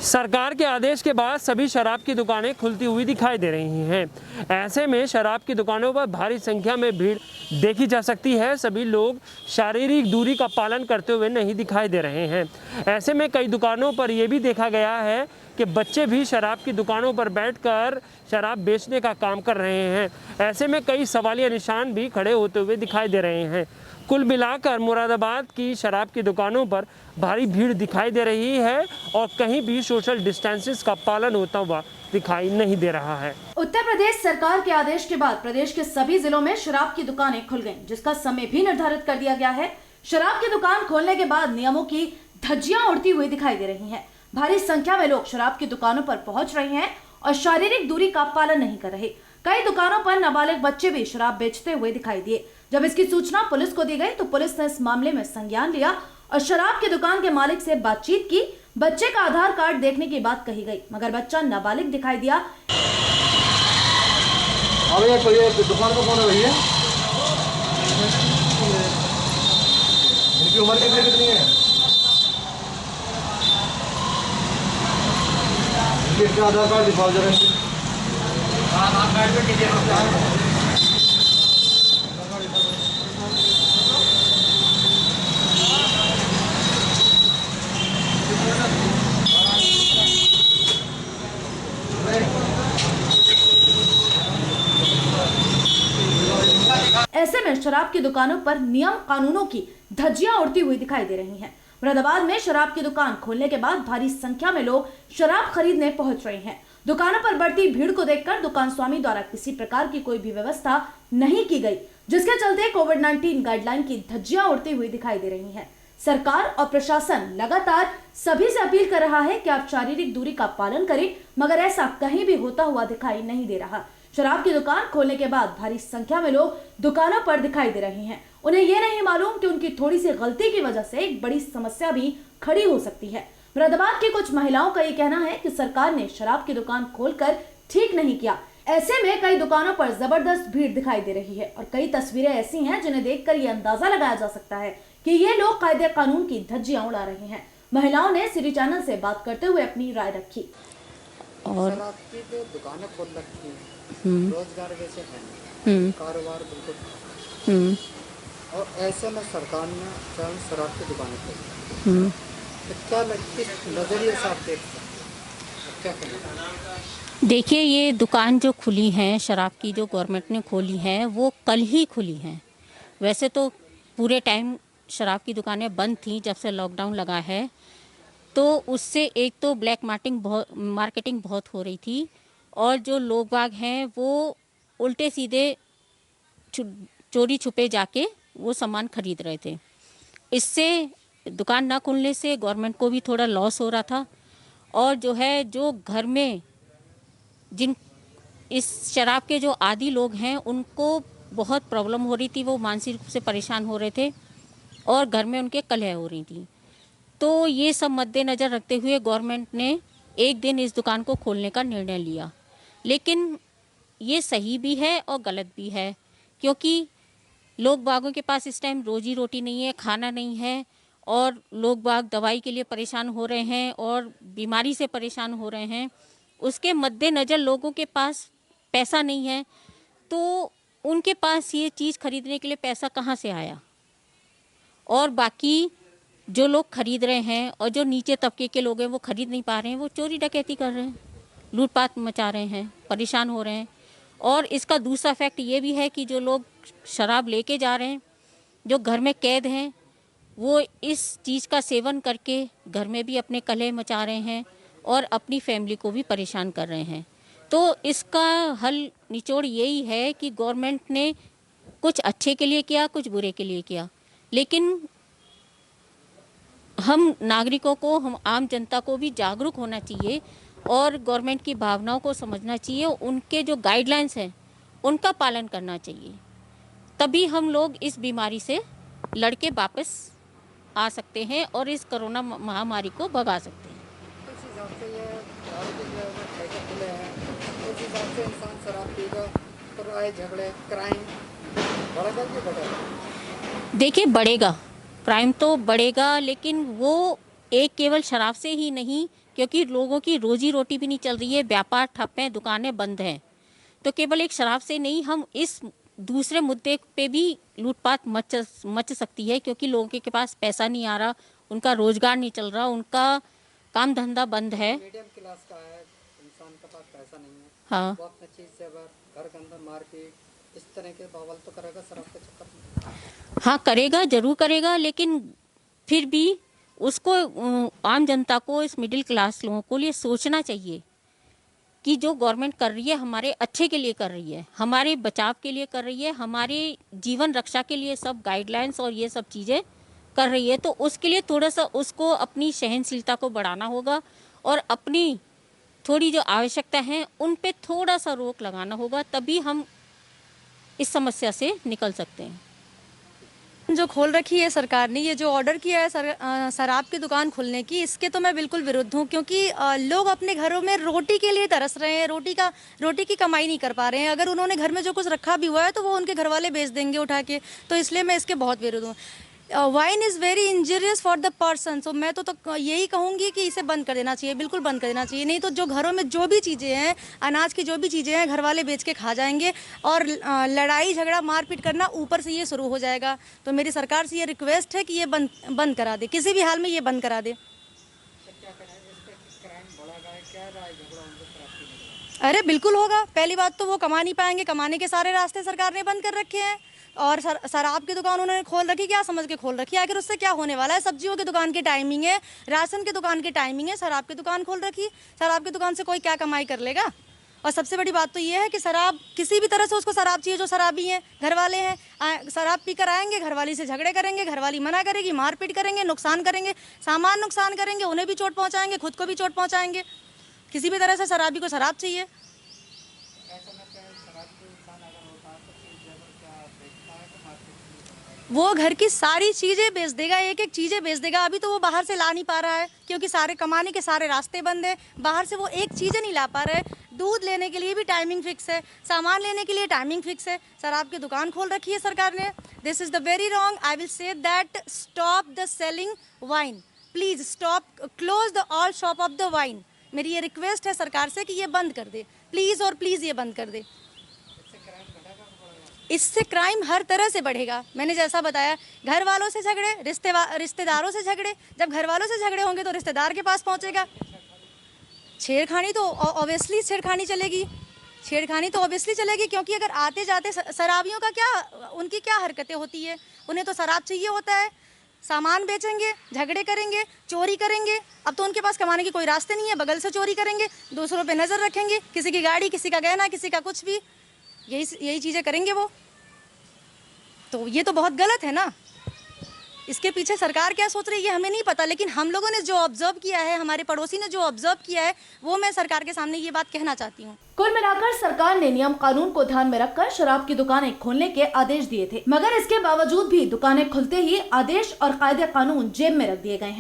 सरकार के आदेश के बाद सभी शराब की दुकानें खुलती हुई दिखाई दे रही हैं। ऐसे में शराब की दुकानों पर भारी संख्या में भीड़ देखी जा सकती है। सभी लोग शारीरिक दूरी का पालन करते हुए नहीं दिखाई दे रहे हैं। ऐसे में कई दुकानों पर यह भी देखा गया है कि बच्चे भी शराब की दुकानों पर बैठकर शराब बेचने का काम कर रहे हैं। ऐसे में कई सवालिया निशान भी खड़े होते हुए दिखाई दे रहे हैं। कुल मिलाकर मुरादाबाद की शराब की दुकानों पर भारी भीड़ दिखाई दे रही है और कहीं भी सोशल डिस्टेंसेस का पालन होता हुआ दिखाई नहीं दे रहा है। उत्तर प्रदेश सरकार के आदेश के बाद प्रदेश के सभी जिलों में शराब की दुकानें खुल गईं, जिसका समय भी निर्धारित कर दिया गया है। शराब की दुकान खोलने के बाद नियमों की धज्जियां उड़ती हुई दिखाई दे रही हैं। भारी संख्या में लोग शराब की दुकानों पर पहुंच रहे हैं और शारीरिक दूरी का पालन नहीं कर रहे। कई दुकानों पर नाबालिग बच्चे भी शराब बेचते हुए दिखाई दिए। जब इसकी सूचना पुलिस को दी गई तो पुलिस ने इस मामले में संज्ञान लिया और शराब की दुकान के मालिक से बातचीत की। बच्चे का आधार कार्ड देखने की बात कही गई, मगर बच्चा नाबालिग दिखाई दिया। ये दुकान को कौन है भैया? इनकी उम्र कितनी है? इनके आधार कार्ड दिखाओ जरा। आधार कार्ड पे कीजिए। ऐसे में शराब की दुकानों पर नियम कानूनों की धज्जियां उड़ती हुई दिखाई दे रही हैं। मुरादाबाद में शराब की दुकान खोलने के बाद भारी संख्या में लोग शराब खरीदने पहुंच रहे हैं। दुकानों पर बढ़ती भीड़ को देखकर दुकान स्वामी द्वारा किसी प्रकार की कोई भी व्यवस्था नहीं की गई, जिसके चलते कोविड-19 गाइडलाइन की धज्जियां उड़ती हुई दिखाई दे रही हैं। सरकार और प्रशासन लगातार सभी से अपील कर रहा है कि आप शारीरिक दूरी का पालन करें, मगर ऐसा कहीं भी होता हुआ दिखाई नहीं दे रहा। शराब की दुकान खोलने के बाद भारी संख्या में लोग दुकानों पर दिखाई दे रहे हैं। उन्हें ये नहीं मालूम कि उनकी थोड़ी सी गलती की वजह से एक बड़ी समस्या भी खड़ी हो सकती है। मुरादाबाद की कुछ महिलाओं का ये कहना है कि सरकार ने शराब की दुकान खोलकर ठीक नहीं किया। ऐसे में कई दुकानों पर जबरदस्त भीड़ दिखाई दे रही है और कई तस्वीरें ऐसी हैं जिन्हें देखकर ये अंदाजा लगाया जा सकता है कि ये लोग कायदे कानून की धज्जियां उड़ा रहे हैं। महिलाओं ने सिटी चैनल से बात करते हुए अपनी राय रखी। और आपकी जो दुकानें खोल रखी हैं, रोजगार वैसे है नहीं, कारोबार बिल्कुल, और ऐसे में सरकार ने शराब की दुकानें खोली, तो क्या किस नजरिए से आप देख सकते हैं, क्या कहना? देखिए, ये दुकान जो खुली हैं शराब की, जो गवर्नमेंट ने खोली हैं, वो कल ही खुली हैं। वैसे तो पूरे टाइम शराब की दुकानें बंद थी जब से लॉकडाउन लगा है, तो उससे एक तो ब्लैक मार्केटिंग बहुत हो रही थी और जो लोग बाग हैं वो उल्टे सीधे चोरी छुपे जाके वो सामान खरीद रहे थे। इससे दुकान ना खुलने से गवर्नमेंट को भी थोड़ा लॉस हो रहा था और जो घर में जिन इस शराब के जो आदी लोग हैं उनको बहुत प्रॉब्लम हो रही थी, वो मानसिक रूप से परेशान हो रहे थे और घर में उनके कलह हो रही थी। तो ये सब मद्देनज़र रखते हुए गवर्नमेंट ने एक दिन इस दुकान को खोलने का निर्णय लिया, लेकिन ये सही भी है और गलत भी है, क्योंकि लोग बागों के पास इस टाइम रोजी रोटी नहीं है, खाना नहीं है और लोग बाग दवाई के लिए परेशान हो रहे हैं और बीमारी से परेशान हो रहे हैं। उसके मद्देनज़र लोगों के पास पैसा नहीं है, तो उनके पास ये चीज़ खरीदने के लिए पैसा कहाँ से आया? और बाकी जो लोग खरीद रहे हैं और जो नीचे तबके के लोग हैं वो खरीद नहीं पा रहे हैं, वो चोरी डकैती कर रहे हैं, लूटपाट मचा रहे हैं, परेशान हो रहे हैं। और इसका दूसरा इफेक्ट ये भी है कि जो लोग शराब लेके जा रहे हैं, जो घर में कैद हैं, वो इस चीज़ का सेवन करके घर में भी अपने कलह मचा रहे हैं और अपनी फैमिली को भी परेशान कर रहे हैं। तो इसका हल निचोड़ यही है कि गवर्नमेंट ने कुछ अच्छे के लिए किया, कुछ बुरे के लिए किया, लेकिन हम नागरिकों को, हम आम जनता को भी जागरूक होना चाहिए और गवर्नमेंट की भावनाओं को समझना चाहिए। उनके जो गाइडलाइंस हैं उनका पालन करना चाहिए, तभी हम लोग इस बीमारी से लड़के वापस आ सकते हैं और इस कोरोना महामारी को भगा सकते हैं। उस हिसाब से ये ठेके खुले हैं, उस हिसाब से इंसान शराब पीगा तो आए झगड़े, क्राइम बढ़ेगा कि बढ़ेगा? देखिए, बढ़ेगा, क्राइम तो बढ़ेगा, लेकिन वो एक केवल शराब से ही नहीं, क्योंकि लोगों की रोजी रोटी भी नहीं चल रही है, व्यापार ठप है, दुकानें बंद हैं। तो केवल एक शराब से नहीं, हम इस दूसरे मुद्दे पे भी लूटपाट मच सकती है, क्योंकि लोगों के पास पैसा नहीं आ रहा, उनका रोजगार नहीं चल रहा, उनका काम धंधा बंद है। मीडियम क्लास का है, इंसान के पास पैसा नहीं है, हाँ वो अपने चीज से घर के अंदर मारपीट इस तरह के बवाल तो करेगा शराब के चक्कर में। हाँ करेगा, जरूर करेगा, लेकिन फिर भी उसको आम जनता को, इस मिडिल क्लास लोगों को लिए सोचना चाहिए कि जो गवर्नमेंट कर रही है हमारे अच्छे के लिए कर रही है, हमारे बचाव के लिए कर रही है, हमारे जीवन रक्षा के लिए सब गाइडलाइंस और ये सब चीज़ें कर रही है। तो उसके लिए थोड़ा सा उसको अपनी सहनशीलता को बढ़ाना होगा और अपनी थोड़ी जो आवश्यकता है उन पे थोड़ा सा रोक लगाना होगा, तभी हम इस समस्या से निकल सकते हैं। जो खोल रखी है सरकार ने, ये जो ऑर्डर किया है शराब की दुकान खोलने की, इसके तो मैं बिल्कुल विरुद्ध हूँ, क्योंकि लोग अपने घरों में रोटी के लिए तरस रहे हैं, रोटी की कमाई नहीं कर पा रहे हैं। अगर उन्होंने घर में जो कुछ रखा भी हुआ है तो वो उनके घर वाले बेच देंगे उठा के, तो इसलिए मैं इसके बहुत विरुद्ध हूँ। Wine is very injurious for the person, so मैं तो यही कहूँगी कि इसे बंद कर देना चाहिए, बिल्कुल बंद कर देना चाहिए। नहीं तो जो घरों में जो भी चीज़ें हैं, अनाज की जो भी चीज़ें हैं, घर वाले बेच के खा जाएंगे और लड़ाई झगड़ा मारपीट करना ऊपर से ये शुरू हो जाएगा। तो मेरी सरकार से ये रिक्वेस्ट है कि ये बंद करा दे, किसी भी हाल में ये बंद करा दे। अरे बिल्कुल होगा, पहली बात तो वो कमा नहीं पाएंगे, कमाने के सारे रास्ते सरकार ने बंद कर रखे हैं। और शराब की दुकान उन्होंने खोल रखी, क्या समझ के खोल रखी है? आखिर उससे क्या होने वाला है? सब्जियों की दुकान की टाइमिंग है, राशन की दुकान की टाइमिंग है, शराब की दुकान खोल रखी, शराब की दुकान से कोई क्या कमाई कर लेगा? और सबसे बड़ी बात तो ये है कि शराब किसी भी तरह से उसको शराब चाहिए, जो शराबी हैं, घर वाले हैं, शराब पीकर आएंगे, घरवाली से झगड़े करेंगे, घरवाली मना करेगी, मारपीट करेंगे, नुकसान करेंगे, सामान नुकसान करेंगे, उन्हें भी चोट पहुँचाएंगे, खुद को भी चोट पहुँचाएंगे। किसी भी तरह से शराबी को शराब चाहिए। वो घर की सारी चीज़ें बेच देगा, एक एक चीज़ें बेच देगा। अभी तो वो बाहर से ला नहीं पा रहा है, क्योंकि सारे कमाने के सारे रास्ते बंद है, बाहर से वो एक चीज़ें नहीं ला पा रहा है। दूध लेने के लिए भी टाइमिंग फिक्स है, सामान लेने के लिए टाइमिंग फिक्स है। शराब की दुकान खोल रखी है सरकार ने। This is the very wrong. I will say that stop the selling wine, please stop, close the all shop of the wine. मेरी ये रिक्वेस्ट है सरकार से कि ये बंद कर दे, प्लीज़ और प्लीज़ ये बंद कर दे। इससे क्राइम हर तरह से बढ़ेगा। मैंने जैसा बताया, घर वालों से झगड़े, रिश्तेदारों से झगड़े, जब घर वालों से झगड़े होंगे तो रिश्तेदार के पास पहुंचेगा। छेड़खानी तो ऑब्वियसली छेड़खानी तो ऑब्वियसली चलेगी, क्योंकि अगर आते जाते शराबियों का क्या, उनकी क्या हरकतें होती है, उन्हें तो शराब चाहिए होता है, सामान बेचेंगे, झगड़े करेंगे, चोरी करेंगे। अब तो उनके पास कमाने की कोई रास्ते नहीं है, बगल से चोरी करेंगे, दूसरों पे नज़र रखेंगे, किसी की गाड़ी, किसी का गहना, किसी का कुछ भी, यही चीज़ें करेंगे वो। तो ये तो बहुत गलत है ना। इसके पीछे सरकार क्या सोच रही है हमें नहीं पता, लेकिन हम लोगों ने जो ऑब्जर्व किया है, हमारे पड़ोसी ने जो ऑब्जर्व किया है, वो मैं सरकार के सामने ये बात कहना चाहती हूँ। कुल मिलाकर सरकार ने नियम कानून को ध्यान में रखकर शराब की दुकानें खोलने के आदेश दिए थे, मगर इसके बावजूद भी दुकानें खुलते ही आदेश और कायदे कानून जेब में रख दिए गए हैं।